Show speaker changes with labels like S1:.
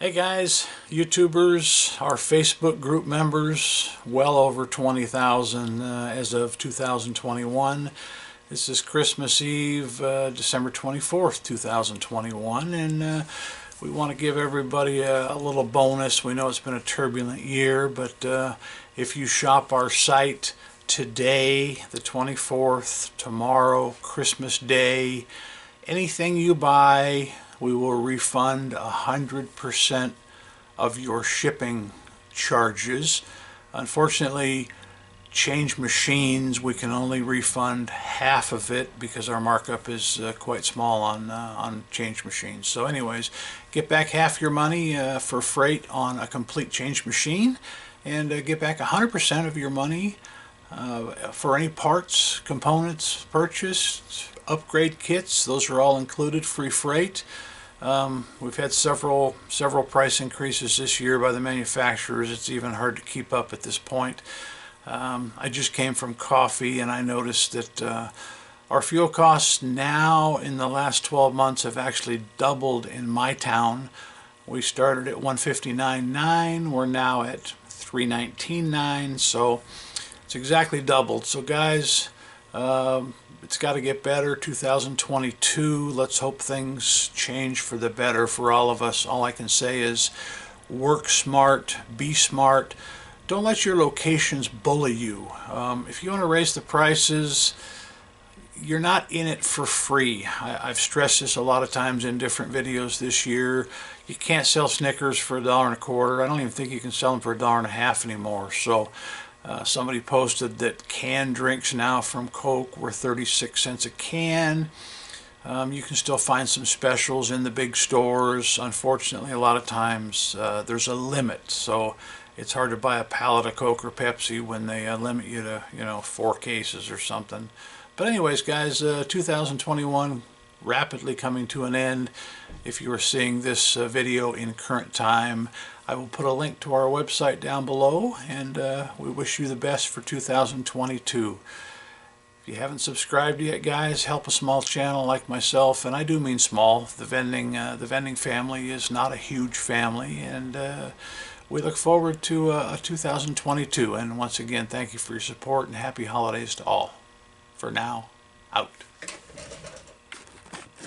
S1: Hey guys, YouTubers, our Facebook group members, well over 20,000 as of 2021. This is Christmas Eve, December 24th, 2021, and we want to give everybody a little bonus. We know it's been a turbulent year, but if you shop our site today, the 24th, tomorrow, Christmas Day, anything you buy, we will refund 100% of your shipping charges. Unfortunately, Change Machines, we can only refund half of it because our markup is quite small on Change Machines. So anyways, get back half your money for freight on a complete Change Machine, and get back 100% of your money for any parts, components purchased, upgrade kits. Those are all included, free freight. We've had several price increases this year by the manufacturers. It's even hard to keep up at this point. I just came from coffee, and I noticed that our fuel costs now in the last 12 months have actually doubled in my town. We started at $159.9. We're now at $319.9. So it's exactly doubled. So guys, it's got to get better. 2022, let's hope things change for the better for all of us. All I can say is work smart, be smart. Don't let your locations bully you. If you want to raise the prices, you're not in it for free. I've stressed this a lot of times in different videos this year. You can't sell Snickers for $1.25. I don't even think you can sell them for $1.50 anymore. So somebody posted that canned drinks now from Coke were 36 cents a can. You can still find some specials in the big stores. Unfortunately, a lot of times there's a limit, so it's hard to buy a pallet of Coke or Pepsi when they limit you to 4 cases or something. But anyways, guys, 2021 rapidly coming to an end. If you are seeing this video in current time, I will put a link to our website down below, and we wish you the best for 2022. If you haven't subscribed yet, guys, help a small channel like myself, and I do mean small. The vending family is not a huge family, and we look forward to 2022. And once again, thank you for your support, and happy holidays to all. For now, out.